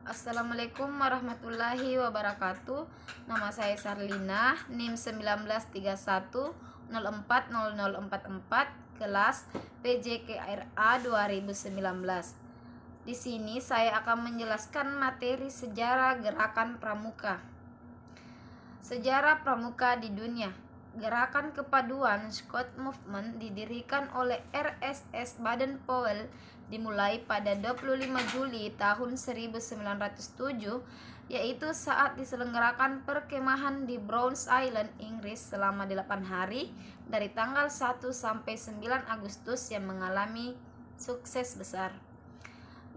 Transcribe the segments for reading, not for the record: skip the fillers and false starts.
Assalamualaikum warahmatullahi wabarakatuh. Nama saya Sarlina, NIM 1931040044, kelas PJKRA 2019. Di sini saya akan menjelaskan materi sejarah gerakan pramuka. Sejarah pramuka di dunia. Gerakan kepaduan Scout Movement didirikan oleh RSS Baden-Powell dimulai pada 25 Juli tahun 1907, yaitu saat diselenggarakan perkemahan di Browns Island, Inggris selama 8 hari dari tanggal 1 sampai 9 Agustus yang mengalami sukses besar.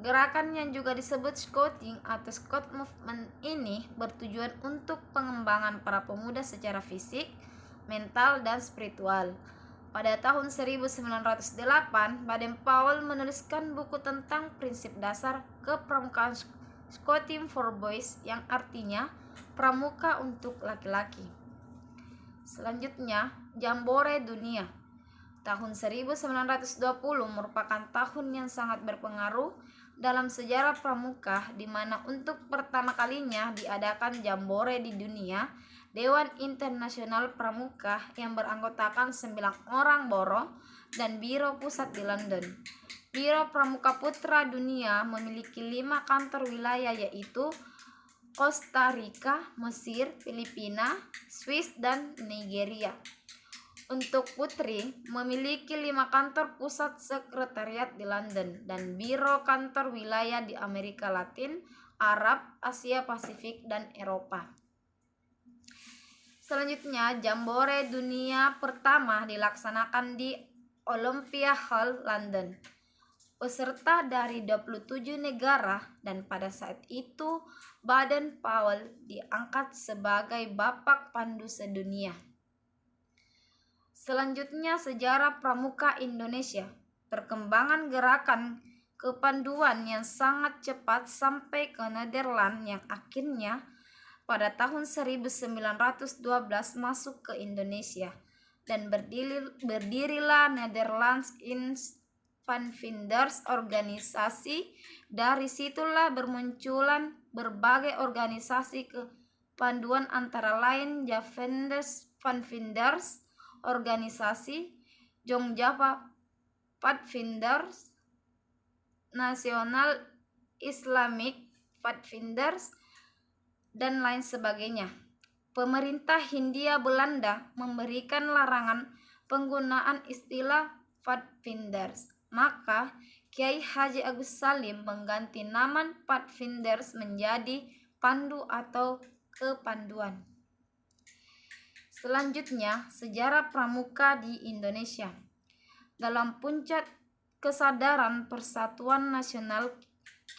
Gerakan yang juga disebut Scouting atau Scout Movement ini bertujuan untuk pengembangan para pemuda secara fisik, mental, dan spiritual. Pada tahun 1908, Baden-Powell menuliskan buku tentang prinsip dasar kepramukaan Scouting for Boys, yang artinya pramuka untuk laki-laki. Selanjutnya, Jambore Dunia. Tahun 1920 merupakan tahun yang sangat berpengaruh dalam sejarah pramuka, di mana untuk pertama kalinya diadakan Jambore di dunia. Dewan Internasional Pramuka yang beranggotakan 9 orang boro dan biro pusat di London. Biro Pramuka Putra Dunia memiliki 5 kantor wilayah, yaitu Costa Rica, Mesir, Filipina, Swiss, dan Nigeria. Untuk putri memiliki 5 kantor pusat sekretariat di London dan biro kantor wilayah di Amerika Latin, Arab, Asia Pasifik, dan Eropa. Selanjutnya, Jambore Dunia pertama dilaksanakan di Olympia Hall, London. Peserta dari 27 negara, dan pada saat itu Baden-Powell diangkat sebagai Bapak Pandu sedunia. Selanjutnya, sejarah pramuka Indonesia. Perkembangan gerakan kepanduan yang sangat cepat sampai ke Nederland yang akhirnya pada tahun 1912 masuk ke Indonesia dan berdirilah Netherlands Invanvinders organisasi. Dari situlah bermunculan berbagai organisasi kepanduan, antara lain Javanese Vanvinders, organisasi Jong Java Pathfinders, National Islamic Pathfinders, dan lain sebagainya. Pemerintah Hindia Belanda memberikan larangan penggunaan istilah Pathfinders, maka Kiai Haji Agus Salim mengganti nama Pathfinders menjadi Pandu atau kepanduan. Selanjutnya, sejarah pramuka di Indonesia. Dalam puncak kesadaran persatuan nasional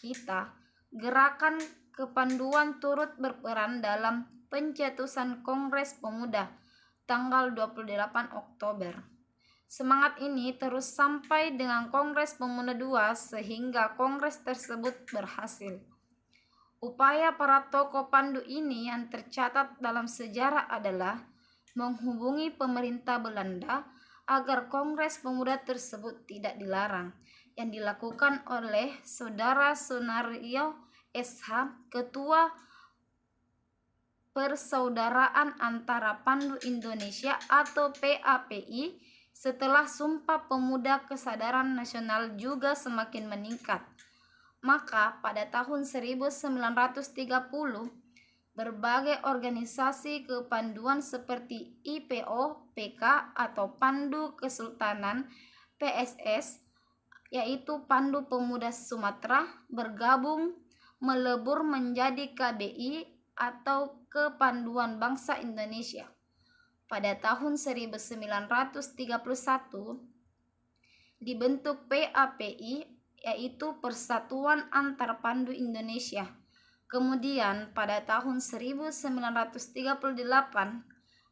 kita, gerakan kepanduan turut berperan dalam pencetusan Kongres Pemuda tanggal 28 Oktober. Semangat ini terus sampai dengan Kongres Pemuda II, sehingga kongres tersebut berhasil. Upaya para tokoh pandu ini yang tercatat dalam sejarah adalah menghubungi pemerintah Belanda agar Kongres Pemuda tersebut tidak dilarang, yang dilakukan oleh Saudara Sunario SH, Ketua Persaudaraan Antara Pandu Indonesia atau PAPI. Setelah Sumpah Pemuda, kesadaran nasional juga semakin meningkat. Maka pada tahun 1930 berbagai organisasi kepanduan seperti IPO, PK atau Pandu Kesultanan, PSS, yaitu Pandu Pemuda Sumatera, bergabung melebur menjadi KBI atau Kepanduan Bangsa Indonesia. Pada tahun 1931 dibentuk PAPI, yaitu Persatuan Antar Pandu Indonesia. Kemudian pada tahun 1938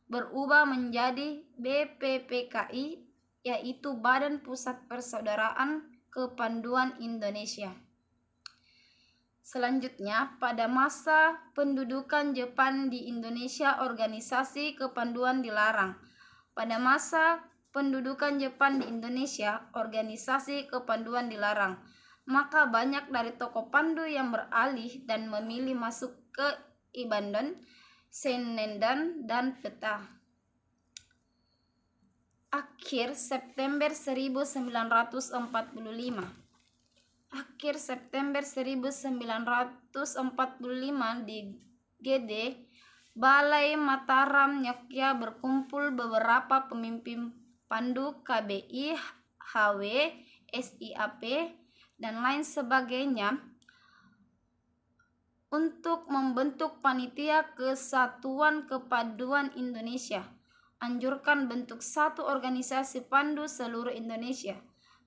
berubah menjadi BPPKI, yaitu Badan Pusat Persaudaraan Kepanduan Indonesia. Selanjutnya, pada masa pendudukan Jepang di Indonesia, organisasi kepanduan dilarang. Pada masa pendudukan Jepang di Indonesia, organisasi kepanduan dilarang. maka banyak dari tokoh Pandu yang beralih dan memilih masuk ke Ibandan, Senendan, dan Peta. Akhir September 1945 di Gede, Balai Mataram, Yogyakarta berkumpul beberapa pemimpin Pandu, KBI, HW, SIAP, dan lain sebagainya untuk membentuk Panitia Kesatuan Kepanduan Indonesia. Anjurkan bentuk satu organisasi Pandu seluruh Indonesia.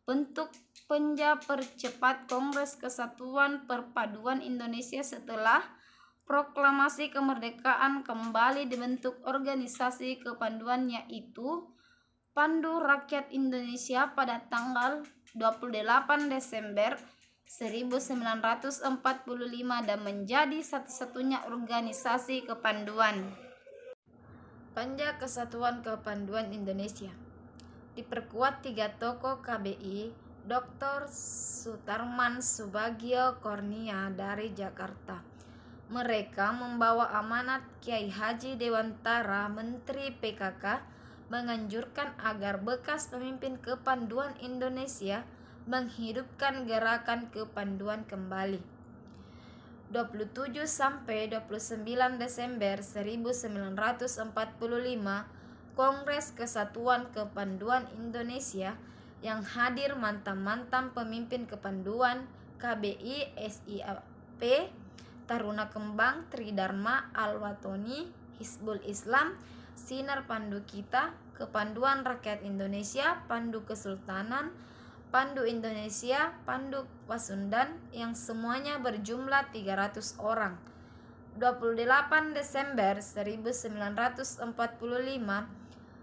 Bentuk Panja percepat Kongres Kesatuan Perpaduan Indonesia setelah proklamasi kemerdekaan kembali dibentuk organisasi kepanduan, yaitu Pandu Rakyat Indonesia pada tanggal 28 Desember 1945 dan menjadi satu-satunya organisasi kepanduan. Panja Kesatuan Kepanduan Indonesia diperkuat 3 tokoh KBI, Dr. Sutarman Subagio Kurnia dari Jakarta. Mereka membawa amanat Kiai Haji Dewantara, Menteri PKK, menganjurkan agar bekas pemimpin kepanduan Indonesia menghidupkan gerakan kepanduan kembali. 27 sampai 29 Desember 1945, Kongres Kesatuan Kepanduan Indonesia yang hadir mantan-mantan pemimpin kepanduan KBI, SIAP, Taruna Kembang, Tridharma, Al-Watoni, Hizbul Islam, Sinar Pandu Kita, Kepanduan Rakyat Indonesia, Pandu Kesultanan, Pandu Indonesia, Pandu Pasundan, yang semuanya berjumlah 300 orang. 28 Desember 1945,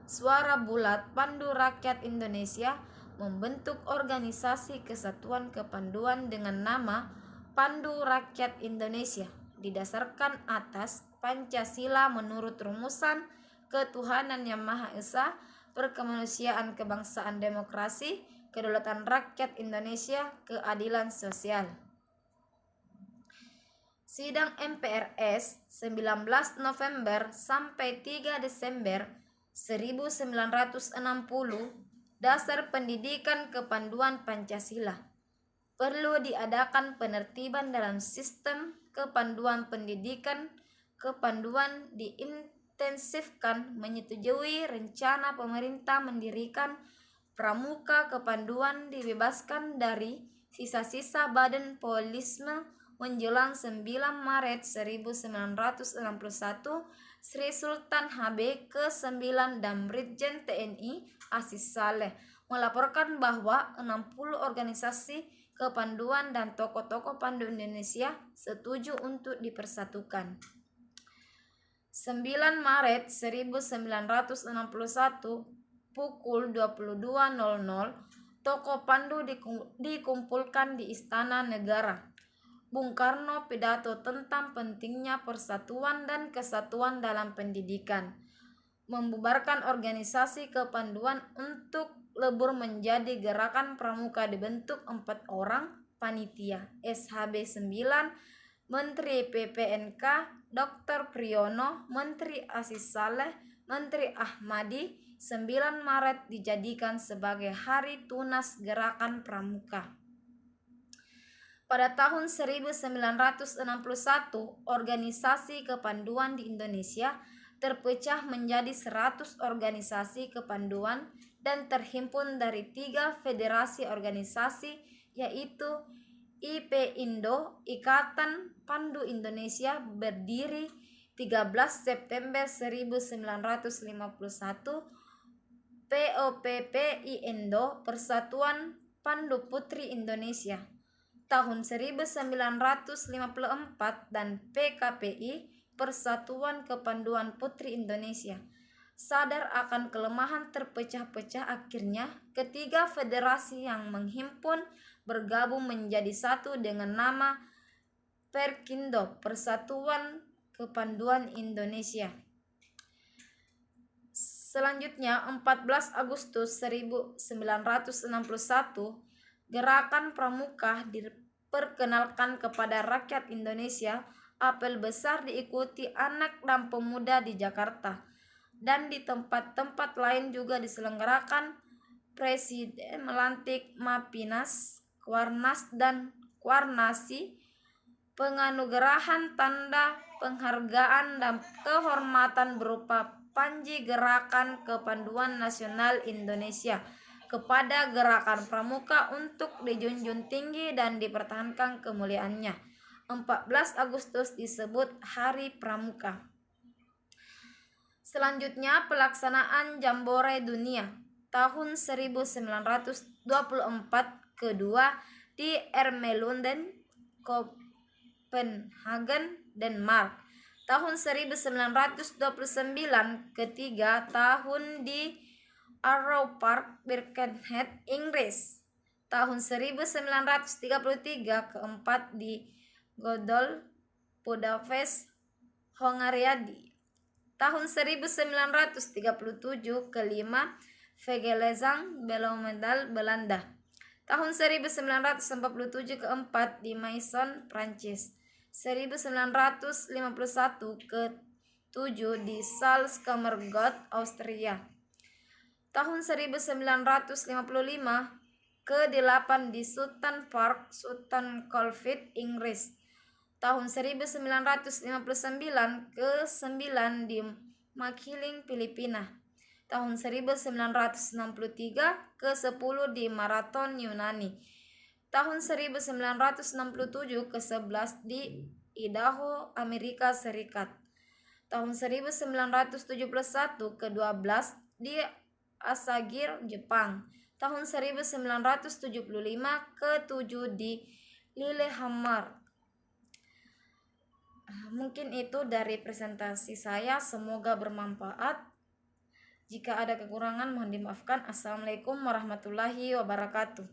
Suara Bulat Pandu Rakyat Indonesia membentuk organisasi Kesatuan Kepanduan dengan nama Pandu Rakyat Indonesia, didasarkan atas Pancasila menurut rumusan ketuhanan yang Maha Esa, perkemanusiaan, kebangsaan, demokrasi, kedaulatan rakyat Indonesia, keadilan sosial. Sidang MPRS 19 November sampai 3 Desember 1960, Dasar Pendidikan Kepanduan Pancasila. Perlu diadakan penertiban dalam sistem kepanduan pendidikan. Kepanduan diintensifkan, menyetujui rencana pemerintah mendirikan Pramuka Kepanduan, dibebaskan dari sisa-sisa badan polisme menjelang 9 Maret 1961, Sri Sultan HB ke-9 dan Brigjen TNI Aziz Saleh melaporkan bahwa 60 organisasi kepanduan dan tokoh-tokoh Pandu Indonesia setuju untuk dipersatukan. 9 Maret 1961 pukul 22.00, tokoh Pandu dikumpulkan di Istana Negara. Bung Karno pidato tentang pentingnya persatuan dan kesatuan dalam pendidikan. Membubarkan organisasi kepanduan untuk lebur menjadi Gerakan Pramuka, dibentuk 4 orang panitia. SHB 9, Menteri PPNK Dr. Priyono, Menteri Aziz Saleh, Menteri Ahmadi. 9 Maret dijadikan sebagai Hari Tunas Gerakan Pramuka. Pada tahun 1961, organisasi kepanduan di Indonesia terpecah menjadi 100 organisasi kepanduan dan terhimpun dari 3 federasi organisasi, yaitu IPindo, Ikatan Pandu Indonesia, berdiri 13 September 1951, POPPI-Indo, Persatuan Pandu Putri Indonesia, tahun 1954, dan PKPI, Persatuan Kepanduan Putri Indonesia. Sadar akan kelemahan terpecah-pecah, akhirnya ketiga federasi yang menghimpun bergabung menjadi satu dengan nama Perkindo, Persatuan Kepanduan Indonesia. Selanjutnya, 14 Agustus 1961, Gerakan Pramuka diperkenalkan kepada rakyat Indonesia. Apel besar diikuti anak dan pemuda di Jakarta, dan di tempat-tempat lain juga diselenggarakan. Presiden melantik Mapinas, Kuarnas, dan Kuarnasi. Penganugerahan tanda penghargaan dan kehormatan berupa Panji Gerakan Kepanduan Nasional Indonesia kepada Gerakan Pramuka untuk dijunjung tinggi dan dipertahankan kemuliaannya. 14 Agustus disebut Hari Pramuka. Selanjutnya, pelaksanaan Jambore Dunia tahun 1924 kedua di Ermelunden, Copenhagen, Denmark. Tahun 1929 ketiga tahun di Arrow Park, Birkenhead, Inggris. Tahun 1933 keempat di Godol, Budapest, Hongaria. Tahun 1937 kelima Vegelezang, Belomedal, Belanda. Tahun 1947 keempat di Maison, Prancis. 1951 ke-7 di Salzkammergut, Austria. Tahun 1955 ke-8 di Sutton Park, Sutton Coldfield, Inggris. Tahun 1959 ke-9 di Makiling, Filipina. Tahun 1963 ke-10 di Marathon, Yunani. Tahun 1967 ke-11 di Idaho, Amerika Serikat. Tahun 1971 ke-12 di Asagir, Jepang. Tahun 1975 ke-7 di Lillehammer. Mungkin itu dari presentasi saya, semoga bermanfaat. Jika ada kekurangan mohon dimaafkan. Assalamualaikum warahmatullahi wabarakatuh.